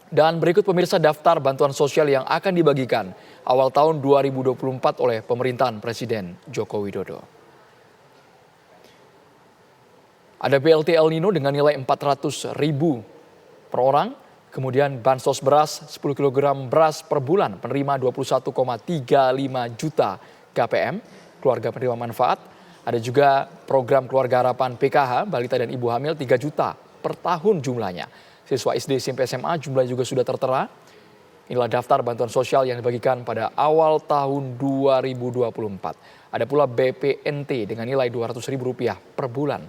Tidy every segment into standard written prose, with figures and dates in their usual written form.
Dan berikut pemirsa daftar bantuan sosial yang akan dibagikan awal tahun 2024 oleh pemerintahan Presiden Joko Widodo. Ada BLT El Nino dengan nilai 400.000 per orang, kemudian bansos beras 10 kg beras per bulan penerima 21,35 juta KPM, keluarga penerima manfaat. Ada juga program keluarga harapan PKH, balita dan ibu hamil 3 juta per tahun jumlahnya. Siswa SD, SMP, SMA jumlahnya juga sudah tertera. Inilah daftar bantuan sosial yang dibagikan pada awal tahun 2024. Ada pula BPNT dengan nilai Rp200.000 per bulan.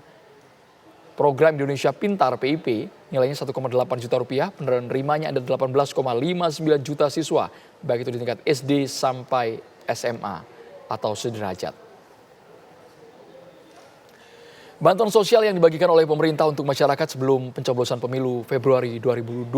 Program Indonesia Pintar PIP nilainya 1,8 juta rupiah, penerimanya ada 18,59 juta siswa, baik itu di tingkat SD sampai SMA atau sederajat. Bantuan sosial yang dibagikan oleh pemerintah untuk masyarakat sebelum pencoblosan pemilu Februari 2024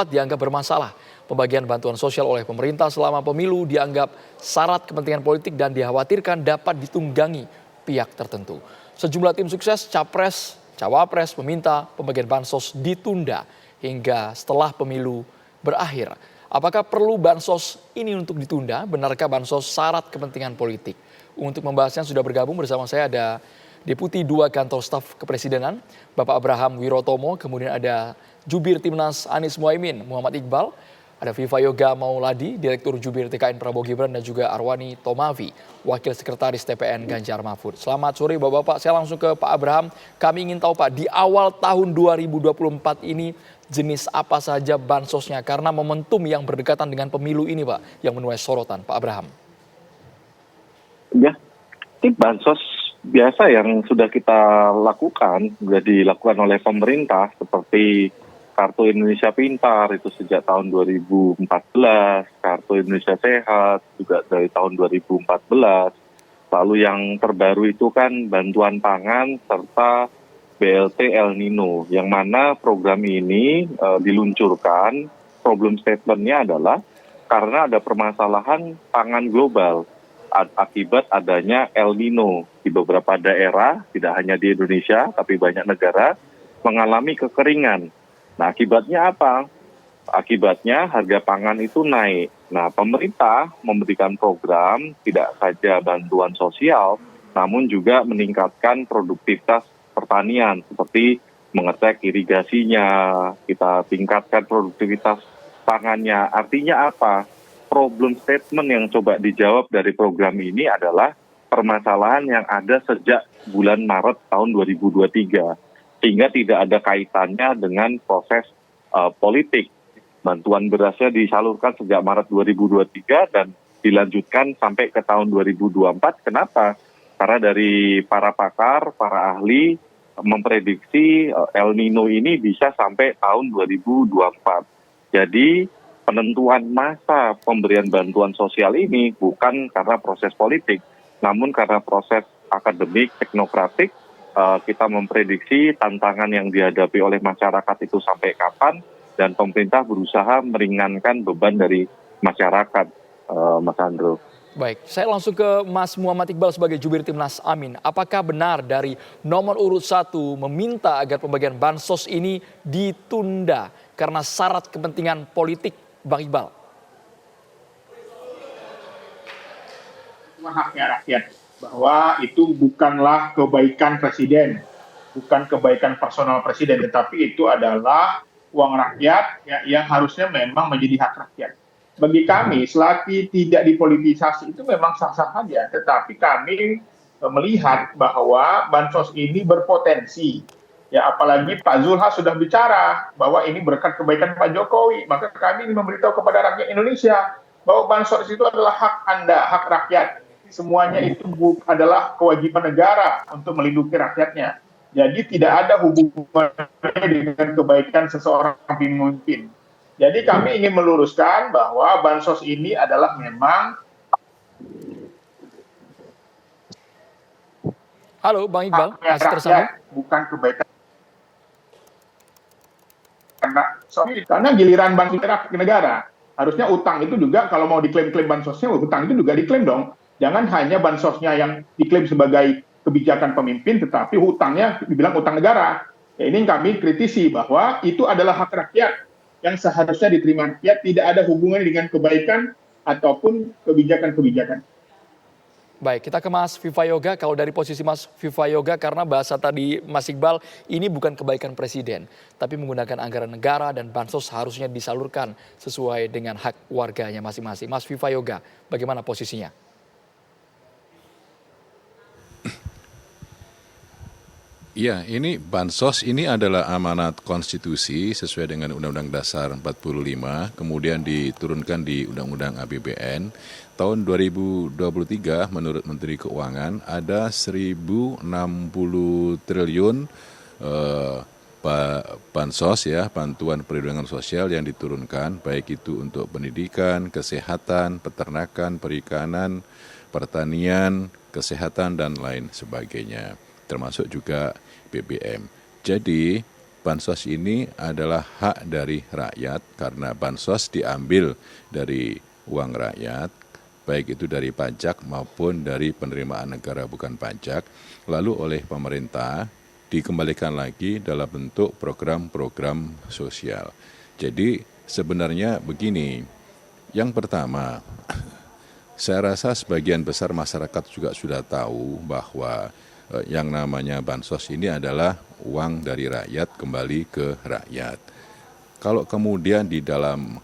dianggap bermasalah. Pembagian bantuan sosial oleh pemerintah selama pemilu dianggap syarat kepentingan politik dan dikhawatirkan dapat ditunggangi pihak tertentu. Sejumlah tim sukses Capres, Cawapres meminta pembagian bansos ditunda hingga setelah pemilu berakhir. Apakah perlu bansos ini untuk ditunda? Benarkah bansos syarat kepentingan politik? Untuk membahasnya sudah bergabung bersama saya ada Deputi 2 Kantor Staf Kepresidenan, Bapak Abraham Wirotomo, kemudian ada Jubir Timnas Anies Muhaimin, Muhammad Iqbal, ada Viva Yoga Mauladi, Direktur Jubir TKN Prabowo Gibran, dan juga Arwani Tomavi, Wakil Sekretaris TPN Ganjar Mahfud. Selamat sore Bapak-Bapak, saya langsung ke Pak Abraham. Kami ingin tahu Pak, di awal tahun 2024 ini jenis apa saja bansosnya? Karena momentum yang berdekatan dengan pemilu ini Pak, yang menuai sorotan. Pak Abraham. Ya, tip bansos biasa yang sudah kita lakukan, sudah dilakukan oleh pemerintah seperti Kartu Indonesia Pintar itu sejak tahun 2014, Kartu Indonesia Sehat juga dari tahun 2014, lalu yang terbaru itu kan bantuan pangan serta BLT El Nino, yang mana program ini diluncurkan, problem statementnya adalah karena ada permasalahan pangan global akibat adanya El Nino di beberapa daerah, tidak hanya di Indonesia, tapi banyak negara mengalami kekeringan. Nah, akibatnya apa? Akibatnya harga pangan itu naik. Nah, pemerintah memberikan program tidak saja bantuan sosial, namun juga meningkatkan produktivitas pertanian, seperti mengecek irigasinya, kita tingkatkan produktivitas pangannya. Artinya apa? Problem statement yang coba dijawab dari program ini adalah permasalahan yang ada sejak bulan Maret tahun 2023. Sehingga tidak ada kaitannya dengan proses politik. Bantuan berasnya disalurkan sejak Maret 2023 dan dilanjutkan sampai ke tahun 2024. Kenapa? Karena dari para pakar, para ahli memprediksi El Nino ini bisa sampai tahun 2024. Jadi penentuan masa pemberian bantuan sosial ini bukan karena proses politik, namun karena proses akademik, teknokratik. Kita memprediksi tantangan yang dihadapi oleh masyarakat itu sampai kapan, dan pemerintah berusaha meringankan beban dari masyarakat, Mas Andro. Baik, saya langsung ke Mas Muhammad Iqbal sebagai Jubir Timnas Amin. Apakah benar dari nomor urut 1 meminta agar pembagian bansos ini ditunda karena syarat kepentingan politik, Bang Iqbal? Haknya rakyat, bahwa itu bukanlah kebaikan presiden, bukan kebaikan personal presiden, tetapi itu adalah uang rakyat yang harusnya memang menjadi hak rakyat. Bagi kami, selagi tidak dipolitisasi itu memang sah-sah saja, tetapi kami melihat bahwa bansos ini berpotensi. Ya, apalagi Pak Zulhas sudah bicara bahwa ini berkat kebaikan Pak Jokowi, maka kami ingin memberitahu kepada rakyat Indonesia bahwa bansos itu adalah hak Anda, hak rakyat. Semuanya itu adalah kewajiban negara untuk melindungi rakyatnya. Jadi tidak ada hubungannya dengan kebaikan seseorang pemimpin. Jadi kami ingin meluruskan bahwa bansos ini adalah memang. Halo Bang Iqbal, masih tersambung? Bukan kebaikan. Karena giliran bansos negara, harusnya utang itu juga kalau mau diklaim bansosnya, utang itu juga diklaim dong. Jangan hanya bansosnya yang diklaim sebagai kebijakan pemimpin, tetapi hutangnya dibilang utang negara. Ya, ini kami kritisi bahwa itu adalah hak rakyat. yang seharusnya diterima rakyat, tidak ada hubungannya dengan kebaikan ataupun kebijakan-kebijakan. Baik, kita ke Mas Viva Yoga. Kalau dari posisi Mas Viva Yoga, karena bahasa tadi Mas Iqbal, ini bukan kebaikan presiden, tapi menggunakan anggaran negara dan bansos harusnya disalurkan sesuai dengan hak warganya masing-masing. Mas Viva Yoga, bagaimana posisinya? Iya, ini bansos ini adalah amanat konstitusi sesuai dengan Undang-Undang Dasar 45, kemudian diturunkan di Undang-Undang APBN. Tahun 2023 menurut Menteri Keuangan ada 1.060 triliun bansos ya, bantuan perlindungan sosial yang diturunkan, baik itu untuk pendidikan, kesehatan, peternakan, perikanan, pertanian, kesehatan, dan lain sebagainya, termasuk juga BBM. Jadi bansos ini adalah hak dari rakyat karena bansos diambil dari uang rakyat, baik itu dari pajak maupun dari penerimaan negara bukan pajak, lalu oleh pemerintah dikembalikan lagi dalam bentuk program-program sosial. Jadi sebenarnya begini, yang pertama, saya rasa sebagian besar masyarakat juga sudah tahu bahwa yang namanya bansos ini adalah uang dari rakyat kembali ke rakyat. Kalau kemudian di dalam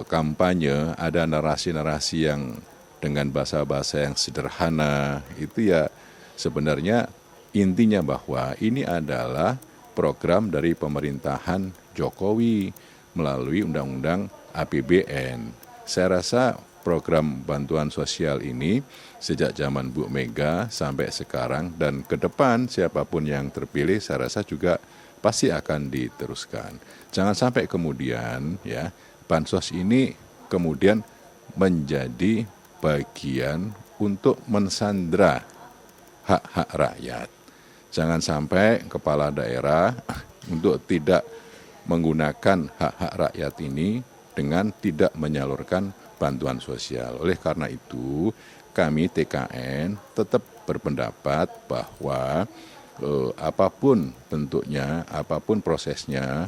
kampanye ada narasi-narasi yang dengan bahasa-bahasa yang sederhana, itu ya sebenarnya intinya bahwa ini adalah program dari pemerintahan Jokowi melalui Undang-Undang APBN. Saya rasa program bantuan sosial ini sejak zaman Bu Mega sampai sekarang dan ke depan siapapun yang terpilih saya rasa juga pasti akan diteruskan. Jangan sampai kemudian ya bansos ini kemudian menjadi bagian untuk mensandra hak-hak rakyat. Jangan sampai kepala daerah untuk tidak menggunakan hak-hak rakyat ini dengan tidak menyalurkan bantuan sosial. Oleh karena itu, kami TKN tetap berpendapat bahwa apapun bentuknya, apapun prosesnya,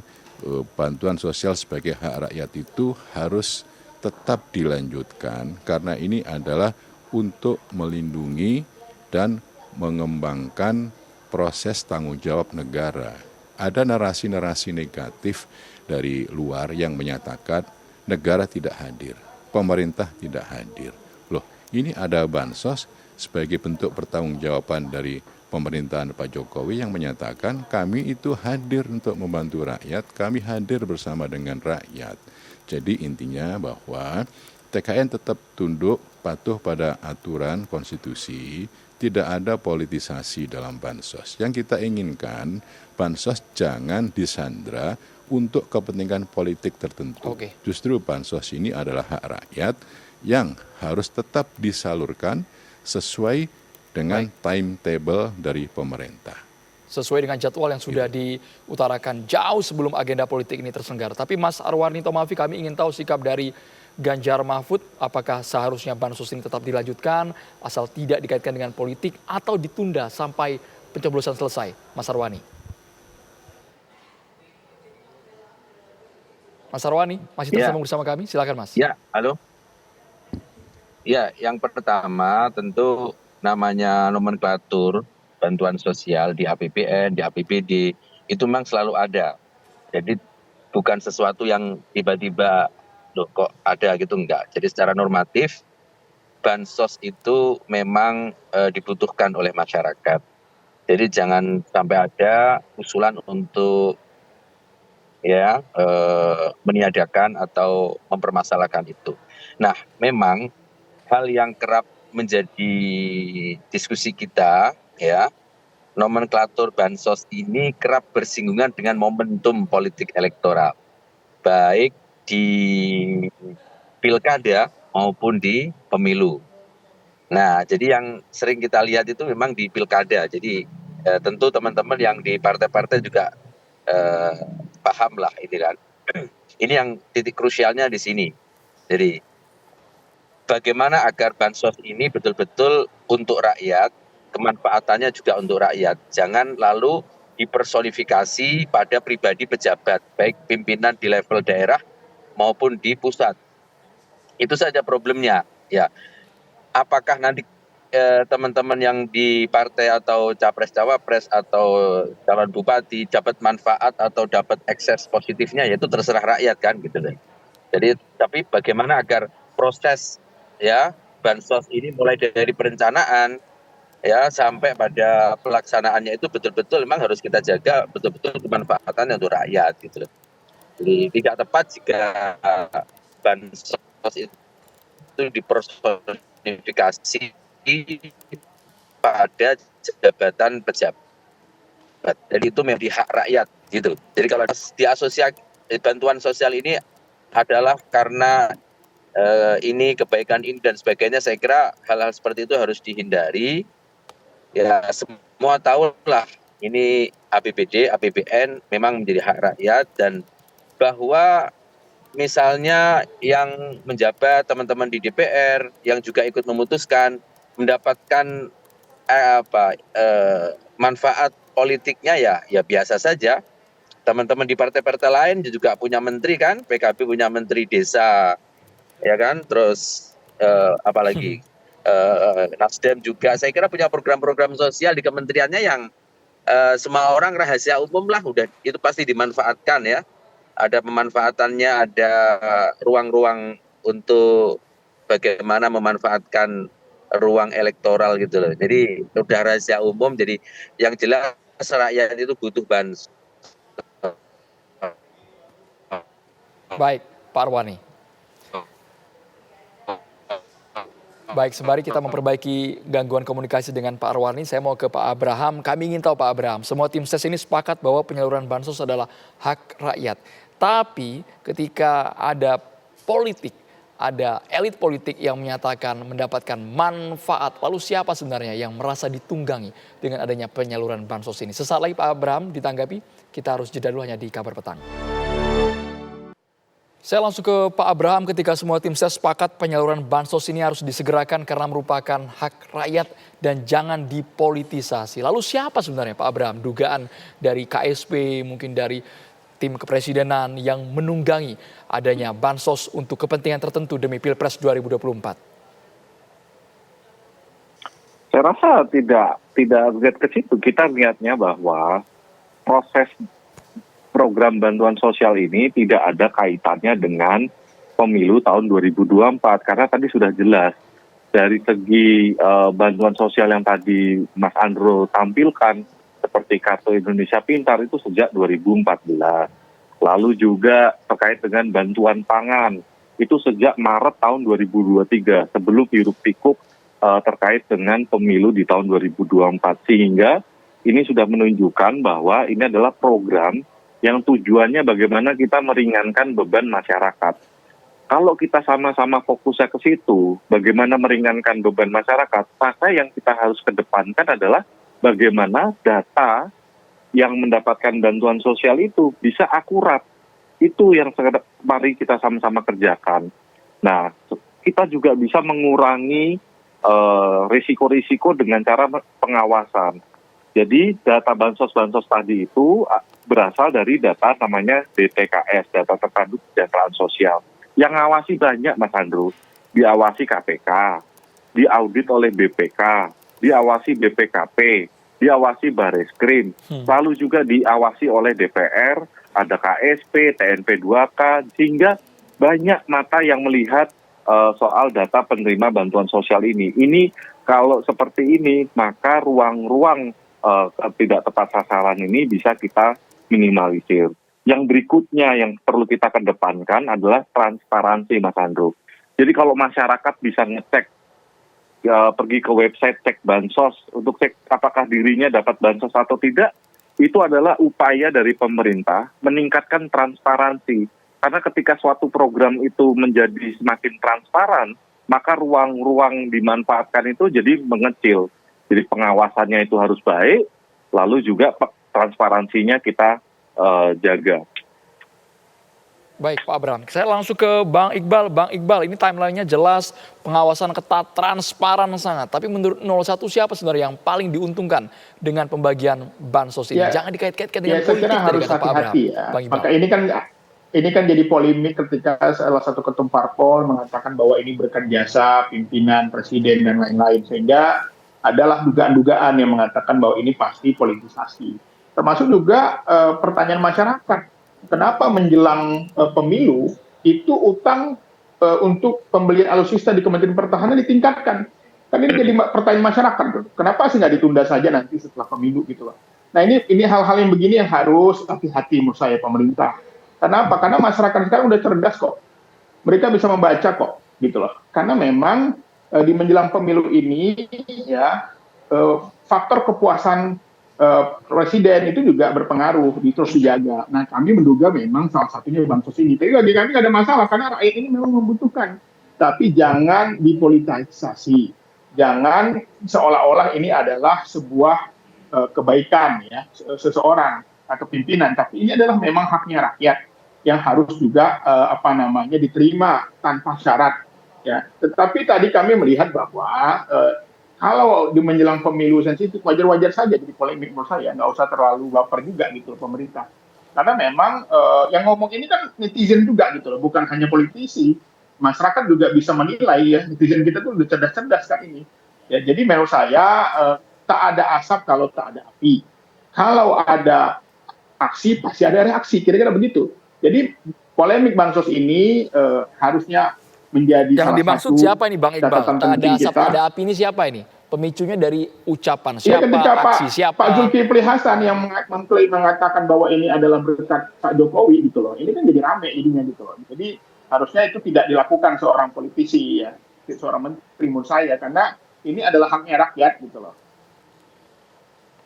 bantuan sosial sebagai hak rakyat itu harus tetap dilanjutkan karena ini adalah untuk melindungi dan mengembangkan proses tanggung jawab negara. Ada narasi-narasi negatif dari luar yang menyatakan negara tidak hadir, pemerintah tidak hadir. Loh, ini ada bansos sebagai bentuk pertanggungjawaban dari pemerintahan Pak Jokowi yang menyatakan kami itu hadir untuk membantu rakyat, kami hadir bersama dengan rakyat. Jadi intinya bahwa TKN tetap tunduk patuh pada aturan konstitusi, tidak ada politisasi dalam bansos. Yang kita inginkan bansos jangan disandra untuk kepentingan politik tertentu. Oke. Justru bansos ini adalah hak rakyat yang harus tetap disalurkan sesuai dengan timetable dari pemerintah. Sesuai dengan jadwal yang sudah diutarakan jauh sebelum agenda politik ini terselenggara. Tapi Mas Arwani Tomafi, kami ingin tahu sikap dari Ganjar Mahfud, apakah seharusnya bansos ini tetap dilanjutkan asal tidak dikaitkan dengan politik atau ditunda sampai pencoblosan selesai, Mas Arwani? Mas Arwani, masih tersambung bersama kami, silakan Mas. Ya, halo. Ya, yang pertama tentu namanya nomenklatur bantuan sosial di APBN, di APBD, itu memang selalu ada. Jadi bukan sesuatu yang tiba-tiba loh kok ada gitu, enggak. Jadi secara normatif bansos itu memang dibutuhkan oleh masyarakat. Jadi jangan sampai ada usulan untuk meniadakan atau mempermasalahkan itu. Nah, memang hal yang kerap menjadi diskusi kita ya, nomenklatur bansos ini kerap bersinggungan dengan momentum politik elektoral, baik di pilkada maupun di pemilu. Nah, jadi yang sering kita lihat itu memang di pilkada. Jadi tentu teman-teman yang di partai-partai juga paham lah ini kan. Ini yang titik krusialnya di sini. Jadi bagaimana agar bansos ini betul-betul untuk rakyat, kemanfaatannya juga untuk rakyat. Jangan lalu dipersonifikasi pada pribadi pejabat, baik pimpinan di level daerah maupun di pusat. Itu saja problemnya. Ya, apakah nanti teman-teman yang di partai atau capres cawapres atau calon bupati dapat manfaat atau dapat ekses positifnya, yaitu terserah rakyat kan gitu deh. Jadi tapi bagaimana agar proses ya bansos ini mulai dari perencanaan ya sampai pada pelaksanaannya itu betul-betul memang harus kita jaga betul-betul kemanfaatannya untuk rakyat gitu loh. Jadi tidak tepat jika bansos itu dipersonifikasi pada jabatan pejabat. Jadi itu menjadi hak rakyat gitu. Jadi kalau diasosiasi bantuan sosial ini adalah karena ini kebaikan ini dan sebagainya, saya kira hal-hal seperti itu harus dihindari. Ya semua tahu lah ini APBD, APBN memang menjadi hak rakyat, dan bahwa misalnya yang menjabat teman-teman di DPR yang juga ikut memutuskan mendapatkan manfaat politiknya ya biasa saja. Teman-teman di partai-partai lain juga punya menteri kan, PKB punya menteri desa, ya kan, terus apalagi Nasdem juga saya kira punya program-program sosial di kementeriannya yang semua orang rahasia umum lah, udah itu pasti dimanfaatkan ya. Ada pemanfaatannya, ada ruang-ruang untuk bagaimana memanfaatkan ruang elektoral gitu loh. Jadi udah rahasia umum, jadi yang jelas rakyat itu butuh bansos. Baik, Pak Arwani. Baik, sembari kita memperbaiki gangguan komunikasi dengan Pak Arwani, saya mau ke Pak Abraham. Kami ingin tahu Pak Abraham, semua tim ses ini sepakat bahwa penyaluran bansos adalah hak rakyat. Tapi ketika ada politik, ada elit politik yang menyatakan mendapatkan manfaat, lalu siapa sebenarnya yang merasa ditunggangi dengan adanya penyaluran bansos ini? Sesaat lagi Pak Abraham ditanggapi, kita harus jeda dulu hanya di Kabar Petang. Saya langsung ke Pak Abraham. Ketika semua tim ses sepakat penyaluran bansos ini harus disegerakan karena merupakan hak rakyat dan jangan dipolitisasi. Lalu siapa sebenarnya Pak Abraham dugaan dari KSP, mungkin dari tim kepresidenan yang menunggangi adanya bansos untuk kepentingan tertentu demi Pilpres 2024? Saya rasa tidak lihat ke situ. Kita lihatnya bahwa proses program bantuan sosial ini tidak ada kaitannya dengan pemilu tahun 2024, karena tadi sudah jelas dari segi bantuan sosial yang tadi Mas Andro tampilkan seperti Kartu Indonesia Pintar itu sejak 2014. Lalu juga terkait dengan bantuan pangan itu sejak Maret tahun 2023 sebelum hiruk-pikuk terkait dengan pemilu di tahun 2024, sehingga ini sudah menunjukkan bahwa ini adalah program yang tujuannya bagaimana kita meringankan beban masyarakat. Kalau kita sama-sama fokusnya ke situ, bagaimana meringankan beban masyarakat, maka yang kita harus kedepankan adalah bagaimana data yang mendapatkan bantuan sosial itu bisa akurat. Itu yang mari kita sama-sama kerjakan. Nah, kita juga bisa mengurangi risiko-risiko dengan cara pengawasan. Jadi data bansos-bansos tadi itu berasal dari data namanya DTKS, data terpadu kesejahteraan sosial. Yang ngawasi banyak Mas Andro, diawasi KPK, diaudit oleh BPK, diawasi BPKP, diawasi Bareskrim, lalu juga diawasi oleh DPR, ada KSP, TNP 2K, sehingga banyak mata yang melihat soal data penerima bantuan sosial ini. Ini kalau seperti ini, maka ruang-ruang tidak tepat sasaran ini bisa kita minimalisir. Yang berikutnya yang perlu kita kedepankan adalah transparansi, Mas Andro. Jadi kalau masyarakat bisa ngecek, pergi ke website cek bansos untuk cek apakah dirinya dapat bansos atau tidak, itu adalah upaya dari pemerintah meningkatkan transparansi. Karena ketika suatu program itu menjadi semakin transparan, maka ruang-ruang dimanfaatkan itu jadi mengecil. Jadi pengawasannya itu harus baik, lalu juga transparansinya kita jaga. Baik Pak Abraham, saya langsung ke Bang Iqbal. Bang Iqbal, ini timelinenya jelas, pengawasan ketat, transparan sangat. Tapi menurut 01 siapa sebenarnya yang paling diuntungkan dengan pembagian bansos ini? Ya, Jangan dikait-kaitkan dengan saya politik kira tadi harus kata Pak Abraham. hati-hati ya. Bang Iqbal. Maka ini kan jadi polemik ketika salah satu ketum parpol mengatakan bahwa ini berkat jasa pimpinan, presiden dan lain-lain, sehingga adalah dugaan-dugaan yang mengatakan bahwa ini pasti politisasi. Termasuk juga pertanyaan masyarakat, kenapa menjelang pemilu itu utang untuk pembelian alutsista di Kementerian Pertahanan ditingkatkan? Kan ini jadi pertanyaan masyarakat, kenapa sih nggak ditunda saja nanti setelah pemilu gitu loh. Nah ini hal-hal yang begini yang harus hati-hati menurut saya pemerintah. Kenapa? Karena masyarakat sekarang udah cerdas kok. Mereka bisa membaca kok, gitu loh. Karena memang di menjelang pemilu ini ya faktor kepuasan presiden itu juga berpengaruh, terus dijaga. Nah kami menduga memang salah satunya bansos ini. Tapi bagi kami nggak ada masalah karena rakyat ini memang membutuhkan. Tapi jangan dipolitisasi, jangan seolah-olah ini adalah sebuah kebaikan ya seseorang atau pimpinan. Tapi ini adalah memang haknya rakyat yang harus juga diterima tanpa syarat. Ya, tetapi tadi kami melihat bahwa kalau di menjelang pemilu sensitif wajar-wajar saja jadi polemik menurut saya, nggak usah terlalu baper juga gitu loh pemerintah. Karena memang yang ngomong ini kan netizen juga gitu loh, bukan hanya politisi. Masyarakat juga bisa menilai ya, netizen kita tuh udah cerdas-cerdas kan ini. Ya, jadi menurut saya tak ada asap kalau tak ada api. Kalau ada aksi pasti ada reaksi, kira-kira begitu. Jadi polemik bansos ini harusnya menjadi yang salah dimaksud satu siapa ini Bang Iqbal? catatan Tak ada penting asap, kita. tak ada api ini siapa ini? Pemicunya dari ucapan Ya, siapa, ketika aksi siapa? Pak Zulkifli Hasan yang mengklaim mengatakan bahwa ini adalah berkat Pak Jokowi gitu loh. Ini kan jadi rame jadinya gitu loh. Jadi harusnya itu tidak dilakukan seorang politisi ya, seorang menteri menurut saya, karena ini adalah haknya rakyat gitu loh.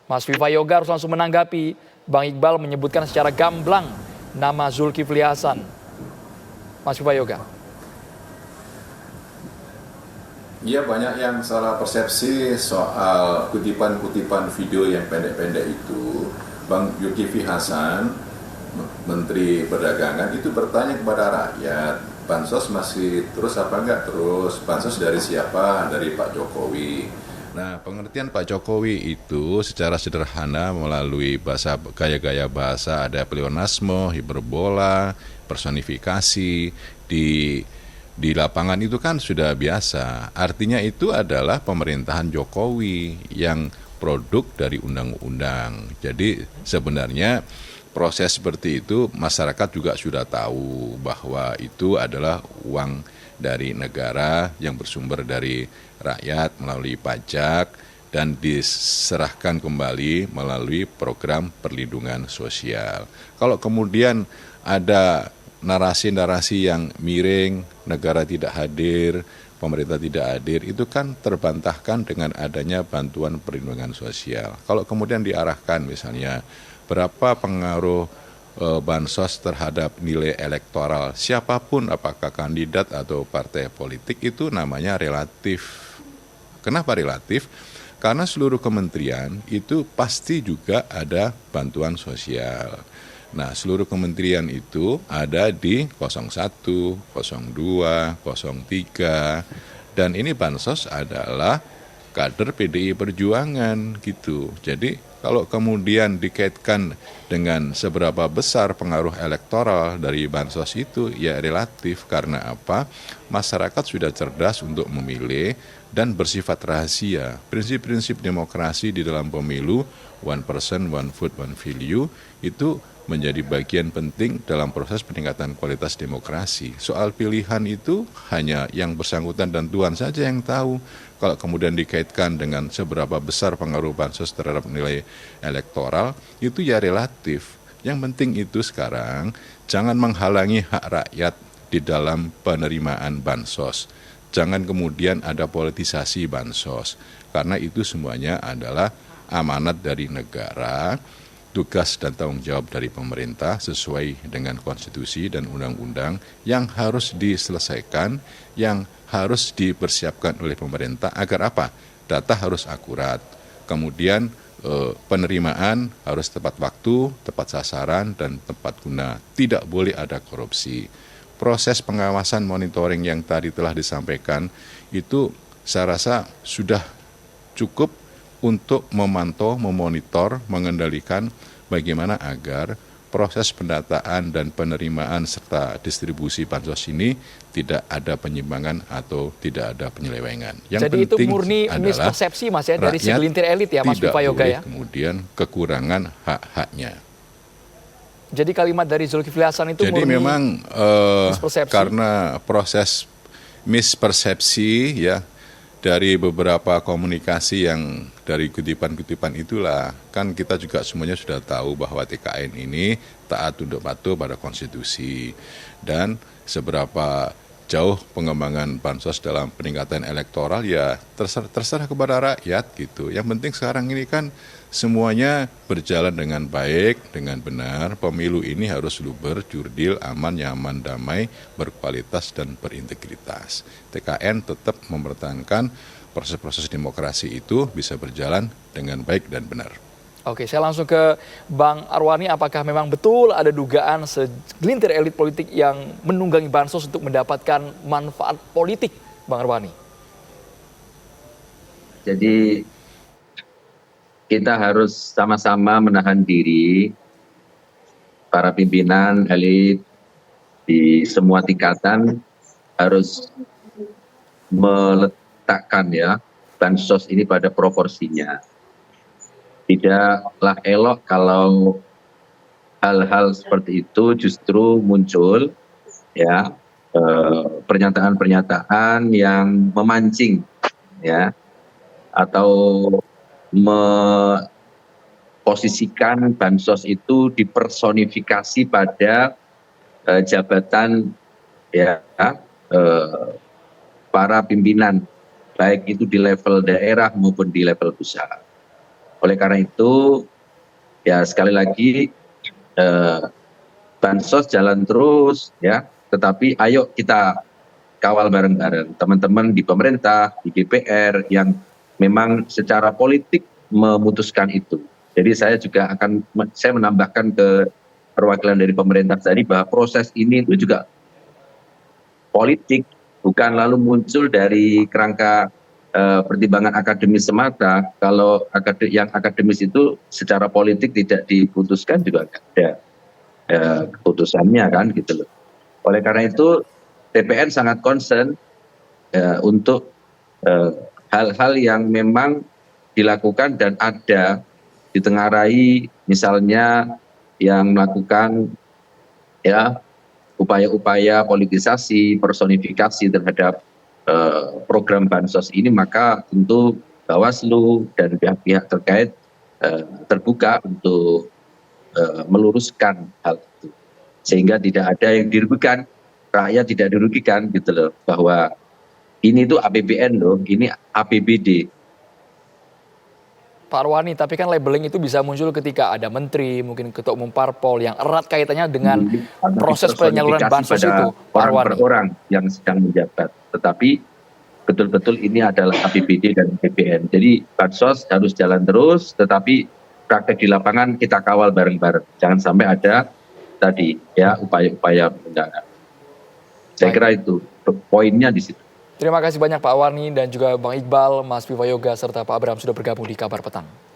Mas Viva Yoga harus langsung menanggapi. Bang Iqbal menyebutkan secara gamblang nama Zulkifli Hasan. Mas Viva Yoga. Iya, banyak yang salah persepsi soal kutipan-kutipan video yang pendek-pendek itu. Bang Zulkifli Hasan, Menteri Perdagangan, itu bertanya kepada rakyat, bansos masih terus apa enggak terus? Bansos dari siapa? Dari Pak Jokowi. Nah, pengertian Pak Jokowi itu secara sederhana melalui gaya-gaya bahasa, ada pleonasme, hiperbola, personifikasi, di lapangan itu kan sudah biasa. Artinya itu adalah pemerintahan Jokowi yang produk dari undang-undang. Jadi sebenarnya proses seperti itu masyarakat juga sudah tahu bahwa itu adalah uang dari negara yang bersumber dari rakyat melalui pajak dan diserahkan kembali melalui program perlindungan sosial. Kalau kemudian ada narasi-narasi yang miring, negara tidak hadir, pemerintah tidak hadir, itu kan terbantahkan dengan adanya bantuan perlindungan sosial. Kalau kemudian diarahkan misalnya berapa pengaruh bansos terhadap nilai elektoral siapapun, apakah kandidat atau partai politik, itu namanya relatif. Kenapa relatif? Karena seluruh kementerian itu pasti juga ada bantuan sosial. Nah, seluruh kementerian itu ada di 01, 02, 03, dan ini bansos adalah kader PDI Perjuangan gitu. Jadi kalau kemudian dikaitkan dengan seberapa besar pengaruh elektoral dari bansos itu, ya relatif. Karena apa? Masyarakat sudah cerdas untuk memilih dan bersifat rahasia. Prinsip-prinsip demokrasi di dalam pemilu, one person, one vote, one value, itu menjadi bagian penting dalam proses peningkatan kualitas demokrasi. Soal pilihan itu hanya yang bersangkutan dan Tuhan saja yang tahu. Kalau kemudian dikaitkan dengan seberapa besar pengaruh bansos terhadap nilai elektoral, itu ya relatif. Yang penting itu sekarang jangan menghalangi hak rakyat di dalam penerimaan bansos. Jangan kemudian ada politisasi bansos, karena itu semuanya adalah amanat dari negara, tugas dan tanggung jawab dari pemerintah sesuai dengan konstitusi dan undang-undang yang harus diselesaikan, yang harus dipersiapkan oleh pemerintah agar apa? Data harus akurat. Kemudian penerimaan harus tepat waktu, tepat sasaran, dan tepat guna. Tidak boleh ada korupsi. Proses pengawasan monitoring yang tadi telah disampaikan itu saya rasa sudah cukup untuk memantau, memonitor, mengendalikan bagaimana agar proses pendataan dan penerimaan serta distribusi bansos ini tidak ada penyimpangan atau tidak ada penyelewengan. Yang Jadi itu penting murni adalah mispersepsi Mas ya dari rakyat segelintir elit ya Mas tidak Vivayoga boleh ya. kemudian kekurangan hak-haknya. Jadi kalimat dari Zulkifli Hasan itu Jadi murni memang mispersepsi. karena proses mispersepsi ya dari beberapa komunikasi yang dari kutipan-kutipan itulah, kan kita juga semuanya sudah tahu bahwa TKN ini taat tunduk patuh pada konstitusi, dan seberapa jauh pengembangan bansos dalam peningkatan elektoral ya terserah kepada rakyat gitu. Yang penting sekarang ini kan semuanya berjalan dengan baik, dengan benar. Pemilu ini harus luber, jurdil, aman, nyaman, damai, berkualitas, dan berintegritas. TKN tetap mempertahankan proses-proses demokrasi itu bisa berjalan dengan baik dan benar. Oke, saya langsung ke Bang Arwani. Apakah memang betul ada dugaan segelintir elit politik yang menunggangi bansos untuk mendapatkan manfaat politik, Bang Arwani? Jadi kita harus sama-sama menahan diri, para pimpinan elit di semua tingkatan harus meletakkan ya bansos ini pada proporsinya. Tidaklah elok kalau hal-hal seperti itu justru muncul ya pernyataan-pernyataan yang memancing ya atau memposisikan bansos itu dipersonifikasi pada jabatan ya para pimpinan baik itu di level daerah maupun di level pusat. Oleh karena itu ya sekali lagi bansos jalan terus ya, tetapi ayo kita kawal bareng-bareng teman-teman di pemerintah, di DPR yang memang secara politik memutuskan itu. Jadi saya menambahkan ke perwakilan dari pemerintah tadi bahwa proses ini itu juga politik, bukan lalu muncul dari kerangka pertimbangan akademis semata. Kalau yang akademis itu secara politik tidak diputuskan juga ada keputusannya kan gitu loh. Oleh karena itu TPN sangat concern untuk hal-hal yang memang dilakukan dan ada ditengarai, misalnya yang melakukan ya upaya-upaya politisasi, personifikasi terhadap program bansos ini, maka tentu Bawaslu dan pihak-pihak terkait terbuka untuk meluruskan hal itu, sehingga tidak ada yang dirugikan, rakyat tidak dirugikan gitu loh, bahwa ini tuh APBN loh, ini APBD. Pak Arwani, tapi kan labeling itu bisa muncul ketika ada menteri, mungkin ketua umum parpol yang erat kaitannya dengan proses penyaluran bansos itu, Pak Arwani. Per orang yang sedang menjabat, tetapi betul-betul ini adalah APBD dan APBN. Jadi bansos harus jalan terus, tetapi praktek di lapangan kita kawal bareng-bareng. Jangan sampai ada tadi ya upaya-upaya penundaan. Saya kira itu poinnya di situ. Terima kasih banyak Pak Arwani dan juga Bang Iqbal, Mas Vivayoga serta Pak Abraham sudah bergabung di Kabar Petang.